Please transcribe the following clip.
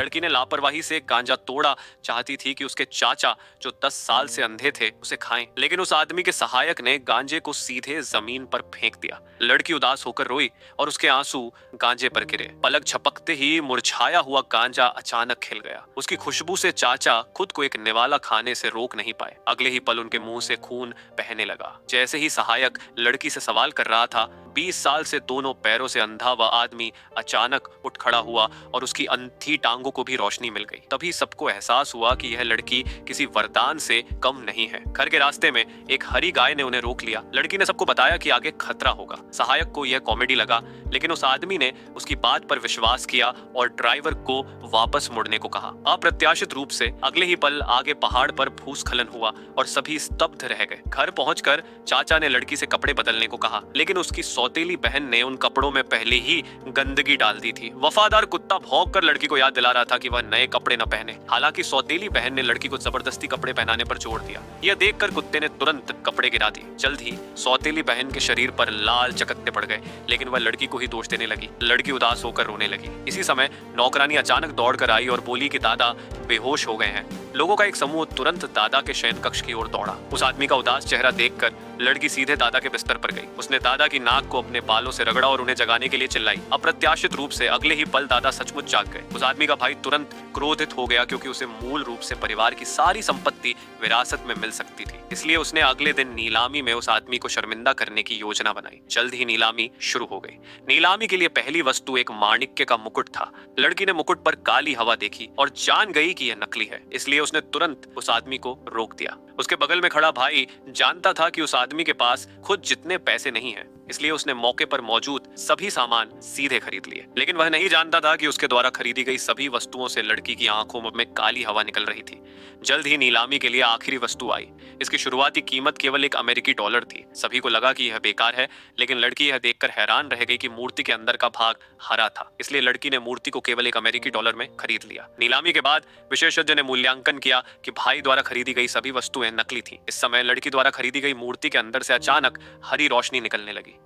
लड़की ने लापरवाही से गांजा तोड़ा, चाहती थी कि उसके चाचा जो 10 साल से अंधे थे उसे खाएं, लेकिन उस आदमी के सहायक ने गांजे को सीधे जमीन पर फेंक दिया। लड़की उदास होकर रोई और उसके आंसू गांजे पर गिरे। पलक झपकते ही मुरझाया हुआ गांजा अचानक खिल गया। उसकी खुशबू से चाचा खुद को एक निवाला खाने से रोक नहीं पाए। अगले ही पल उनके मुंह से खून बहने लगा। जैसे ही सहायक लड़की से सवाल कर रहा था, 20 साल से दोनों पैरों से अंधा वह आदमी अचानक उठ खड़ा हुआ और उसकी अंधी टांगों को भी रोशनी मिल गई। तभी सबको एहसास हुआ कि यह लड़की किसी वरदान से कम नहीं है। घर के रास्ते में एक हरी गाय ने उन्हें रोक लिया। लड़की ने सबको बताया कि आगे खतरा होगा। सहायक को यह कॉमेडी लगा, लेकिन उस आदमी ने उसकी बात पर विश्वास किया और ड्राइवर को वापस मुड़ने को कहा। अप्रत्याशित रूप से अगले ही पल आगे पहाड़ पर भूस्खलन हुआ और सभी स्तब्ध रह गए। घर पहुंचकर चाचा ने लड़की से कपड़े बदलने को कहा, लेकिन उसकी सौतेली बहन ने उन कपड़ों में पहले ही गंदगी डाल दी थी। वफादार कुत्ता भौंक कर लड़की को याद दिला रहा था कि वह नए कपड़े न पहने। हालांकि सौतेली बहन ने लड़की को जबरदस्ती कपड़े पहनाने पर जोर दिया। यह देखकर कुत्ते ने तुरंत कपड़े गिरा दिए। जल्द ही सौतेली बहन के शरीर पर लाल चकत्ते पड़ गए, लेकिन वह लड़की को ही दोष देने लगी। लड़की उदास होकर रोने लगी। इसी समय नौकरानी अचानक दौड़कर आई और बोली कि दादा बेहोश हो गए हैं। लोगों का एक समूह तुरंत दादा के शयन कक्ष की ओर दौड़ा। उस आदमी का उदास चेहरा देखकर लड़की सीधे दादा के बिस्तर पर गई। उसने दादा की नाक को अपने बालों से रगड़ा और उन्हें जगाने के लिए चिल्लाई। अप्रत्याशित रूप से अगले ही पल दादा सचमुच जाग गए। उस आदमी का भाई तुरंत क्रोधित हो गया, क्योंकि उसे मूल रूप से परिवार की सारी संपत्ति विरासत में मिल सकती थी। इसलिए उसने अगले दिन नीलामी में उस आदमी को शर्मिंदा करने की योजना बनाई। जल्द ही नीलामी शुरू हो गई। नीलामी के लिए पहली वस्तु एक माणिक्य का मुकुट था। लड़की ने मुकुट पर काली हवा देखी और जान गई कि यह नकली है, इसलिए उसने तुरंत उस आदमी को रोक दिया। उसके बगल में खड़ा भाई जानता था कि उस आदमी के पास खुद जितने पैसे नहीं हैं, इसलिए उसने मौके पर मौजूद सभी सामान सीधे खरीद लिए। लेकिन वह नहीं जानता था कि उसके द्वारा खरीदी गई सभी वस्तुओं से लड़की की आंखों में काली हवा निकल रही थी। जल्द ही नीलामी के लिए आखिरी वस्तु आई। इसकी शुरुआती कीमत केवल एक अमेरिकी डॉलर थी। सभी को लगा कि यह बेकार है, लेकिन लड़की यह देखकर हैरान रह गई कि मूर्ति के अंदर का भाग हरा था। इसलिए लड़की ने मूर्ति को केवल एक अमेरिकी डॉलर में खरीद लिया। नीलामी के बाद विशेषज्ञ ने मूल्यांकन किया कि भाई द्वारा खरीदी गई सभी वस्तुएं नकली थी। इस समय लड़की द्वारा खरीदी गई मूर्ति के अंदर से अचानक हरी रोशनी निकलने लगी।